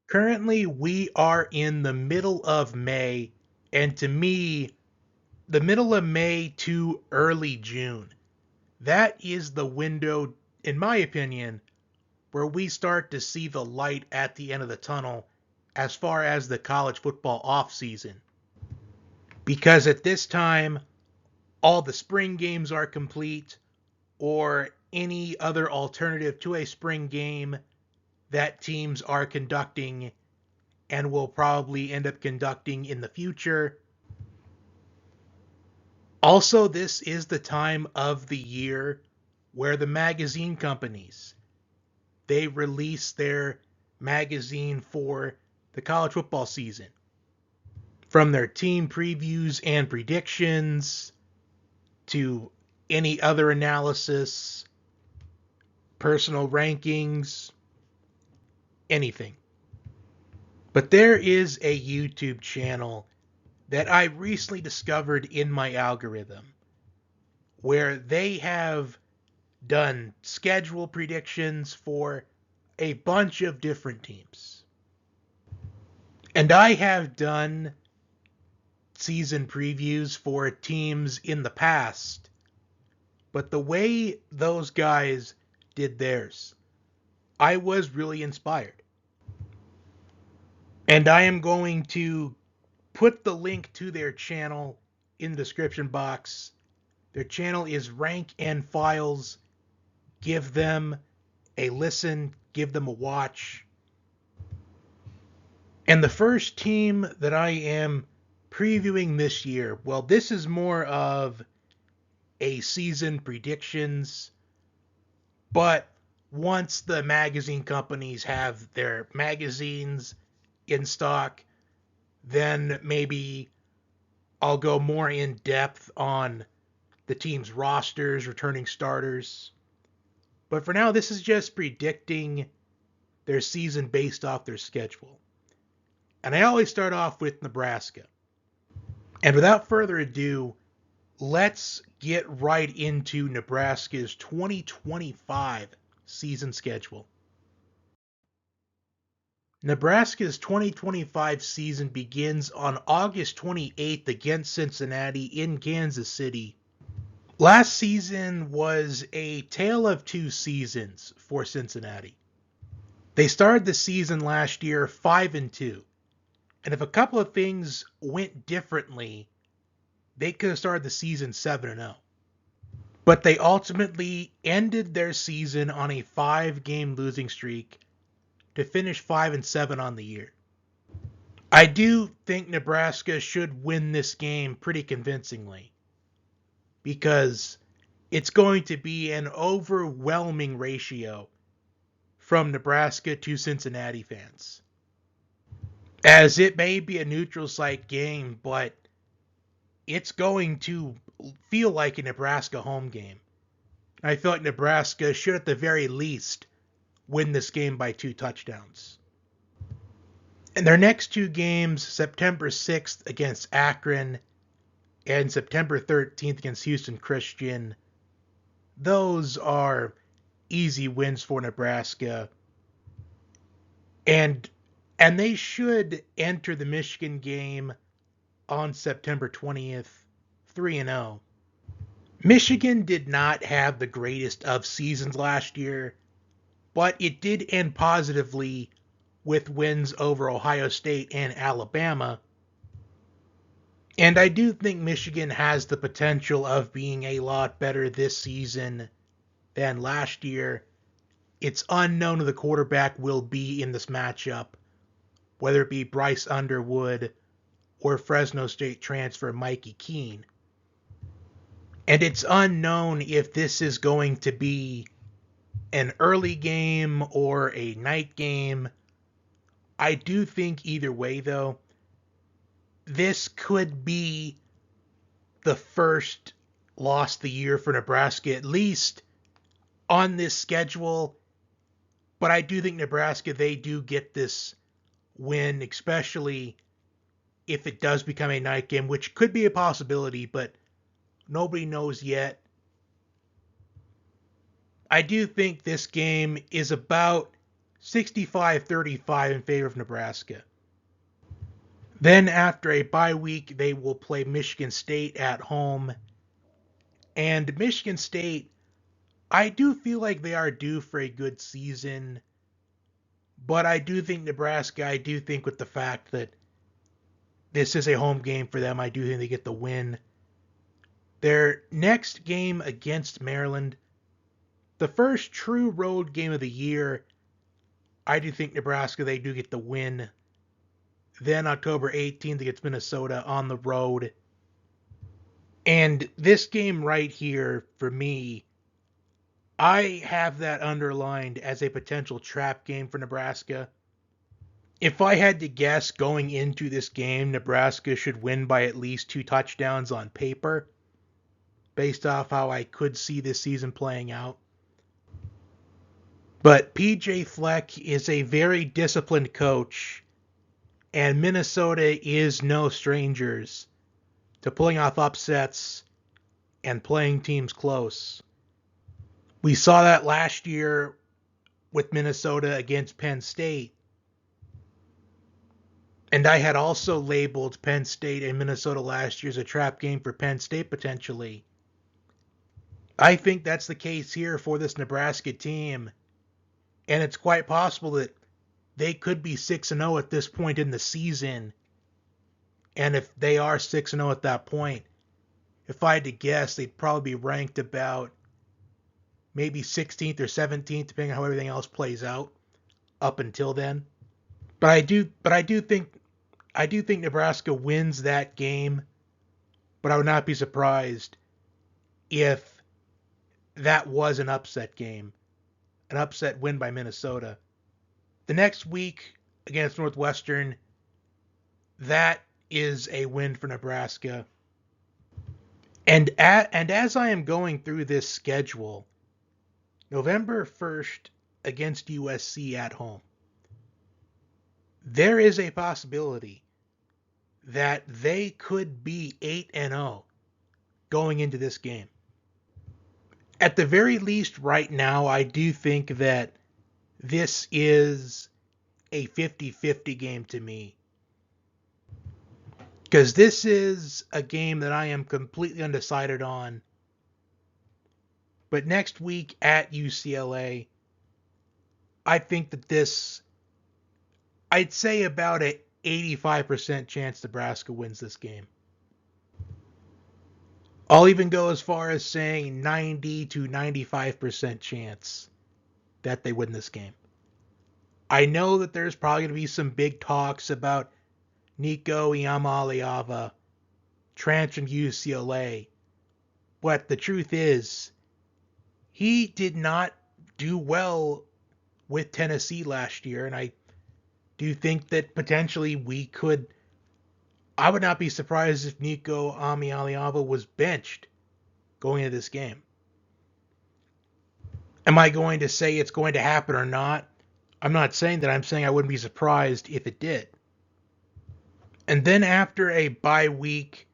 Currently, we are in the middle of May, and to me, the middle of May to early June, that is the window, in my opinion, where we start to see the light at the end of the tunnel as far as the college football offseason. Because at this time, all the spring games are complete, or any other alternative to a spring game that teams are conducting and will probably end up conducting in the future. Also, this is the time of the year where the magazine companies they release their magazine for the college football season. From their team previews and predictions to any other analysis, personal rankings, anything. But there is a YouTube channel that I recently discovered in my algorithm where they have done schedule predictions for a bunch of different teams. And I have done season previews for teams in the past, but the way those guys did theirs, I was really inspired. And I am going to put the link to their channel in the description box. Their channel is Rank and Files. Give them a listen, give them a watch. And the first team that I am previewing this year, well, this is more of a season predictions, but once the magazine companies have their magazines in stock, then maybe I'll go more in depth on the team's rosters, returning starters. But for now, this is just predicting their season based off their schedule. And I always start off with Nebraska. And without further ado, let's get right into Nebraska's 2025 season schedule. Nebraska's 2025 season begins on August 28th against Cincinnati in Kansas City. Last season was a tale of two seasons for Cincinnati. They started the season last year 5-2. And if a couple of things went differently, they could have started the season 7-0. But they ultimately ended their season on a 5-game losing streak to finish 5-7 on the year. I do think Nebraska should win this game pretty convincingly because it's going to be an overwhelming ratio from Nebraska to Cincinnati fans. As it may be a neutral site game, but it's going to feel like a Nebraska home game. I feel like Nebraska should at the very least win this game by 2 touchdowns. In their next 2 games, September 6th against Akron and September 13th against Houston Christian, those are easy wins for Nebraska. And they should enter the Michigan game on September 20th 3-0. Michigan did not have the greatest of seasons last year, but it did end positively with wins over Ohio State and Alabama. And I do think Michigan has the potential of being a lot better this season than last year. It's unknown who the quarterback will be in this matchup, whether it be Bryce Underwood or Fresno State transfer Mikey Keene. And it's unknown if this is going to be an early game or a night game. I do think either way, though, this could be the first loss of the year for Nebraska, at least on this schedule. But I do think Nebraska, they do get this win, especially if it does become a night game, which could be a possibility, but nobody knows yet. I do think this game is about 65-35 in favor of Nebraska. Then after a bye week, they will play Michigan State at home. And Michigan State, I do feel like they are due for a good season. But I do think Nebraska, I do think with the fact that this is a home game for them, I do think they get the win. Their next game against Maryland, the first true road game of the year, I do think Nebraska, they do get the win. Then October 18th against Minnesota on the road. And this game right here, for me, I have that underlined as a potential trap game for Nebraska. If I had to guess going into this game, Nebraska should win by at least 2 touchdowns on paper, based off how I could see this season playing out. But PJ Fleck is a very disciplined coach, and Minnesota is no strangers to pulling off upsets and playing teams close. We saw that last year with Minnesota against Penn State. And I had also labeled Penn State and Minnesota last year as a trap game for Penn State potentially. I think that's the case here for this Nebraska team. And it's quite possible that they could be 6-0 at this point in the season. And if they are 6-0 at that point, if I had to guess, they'd probably be ranked about maybe 16th or 17th, depending on how everything else plays out up until then. But I do think Nebraska wins that game. But I would not be surprised if that was an upset game, an upset win by Minnesota. The next week against Northwestern, that is a win for Nebraska. And as I am going through this schedule, November 1st against USC at home, there is a possibility that they could be 8-0 going into this game. At the very least right now, I do think that this is a 50-50 game to me. Because this is a game that I am completely undecided on. But next week at UCLA, I think that this, I'd say about an 85% chance Nebraska wins this game. I'll even go as far as saying 90 to 95% chance that they win this game. I know that there's probably going to be some big talks about Nico Iamaleava transferring to UCLA. But the truth is, he did not do well with Tennessee last year, and I do think that potentially I would not be surprised if Nico Iamaleava was benched going into this game. Am I going to say it's going to happen or not? I'm not saying that. I'm saying I wouldn't be surprised if it did. And then after a bye week,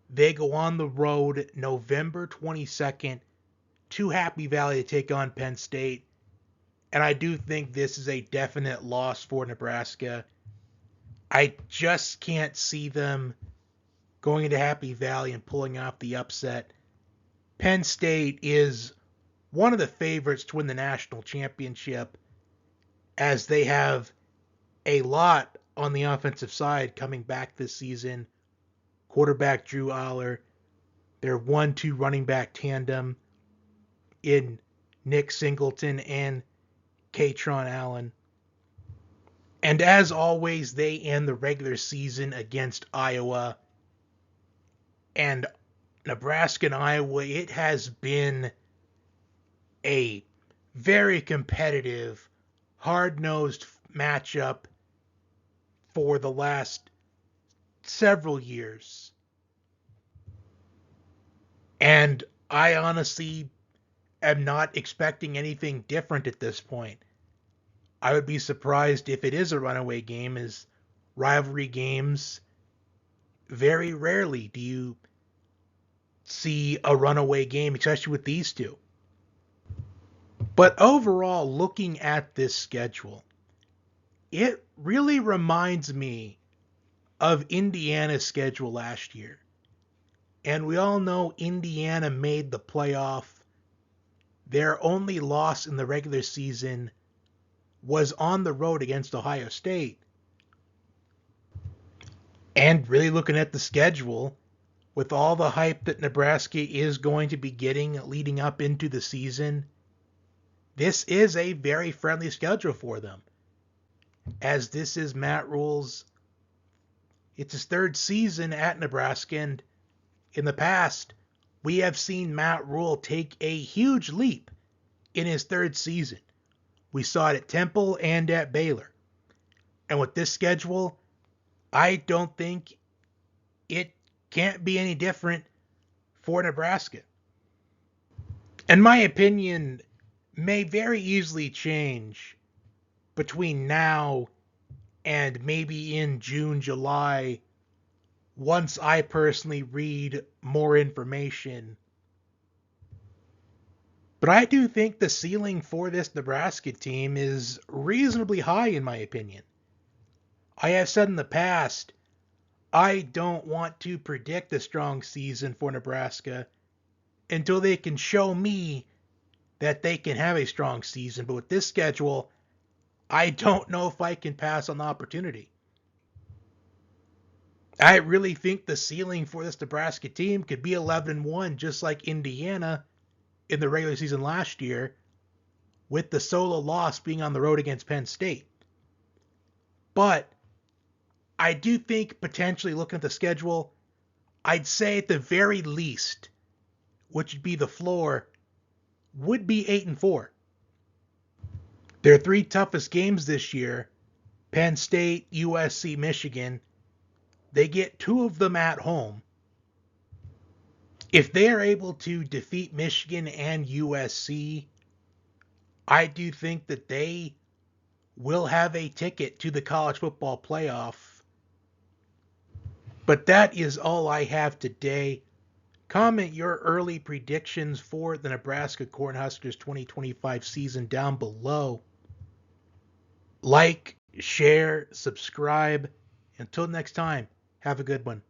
they go on the road November 22nd to Happy Valley to take on Penn State. And I do think this is a definite loss for Nebraska. I just can't see them going into Happy Valley and pulling off the upset. Penn State is one of the favorites to win the national championship, as they have a lot on the offensive side coming back this season. Quarterback Drew Aller, their 1-2 running back tandem in Nick Singleton and Katron Allen. And as always, they end the regular season against Iowa. And Nebraska and Iowa, it has been a very competitive, hard-nosed matchup for the last several years. And I honestly am not expecting anything different at this point. I would be surprised if it is a runaway game, as rivalry games, very rarely do you see a runaway game, especially with these two. But overall, looking at this schedule, it really reminds me of Indiana's schedule last year. And we all know Indiana made the playoff. Their only loss in the regular season was on the road against Ohio State. And really looking at the schedule, with all the hype that Nebraska is going to be getting leading up into the season, this is a very friendly schedule for them. As this is Matt Rule's, it's his third season at Nebraska, and in the past, we have seen Matt Rule take a huge leap in his third season. We saw it at Temple and at Baylor. And with this schedule, I don't think it can't be any different for Nebraska. And my opinion may very easily change between now and maybe in June, July, once I personally read more information. But I do think the ceiling for this Nebraska team is reasonably high, in my opinion. I have said in the past, I don't want to predict a strong season for Nebraska until they can show me that they can have a strong season. But with this schedule, I don't know if I can pass on the opportunity. I really think the ceiling for this Nebraska team could be 11-1, just like Indiana in the regular season last year, with the solo loss being on the road against Penn State. But I do think potentially looking at the schedule, I'd say at the very least, which would be the floor, would be 8-4. Their three toughest games this year, Penn State, USC, Michigan, they get two of them at home. If they are able to defeat Michigan and USC, I do think that they will have a ticket to the college football playoff. But that is all I have today. Comment your early predictions for the Nebraska Cornhuskers 2025 season down below. Like, share, subscribe. Until next time, have a good one.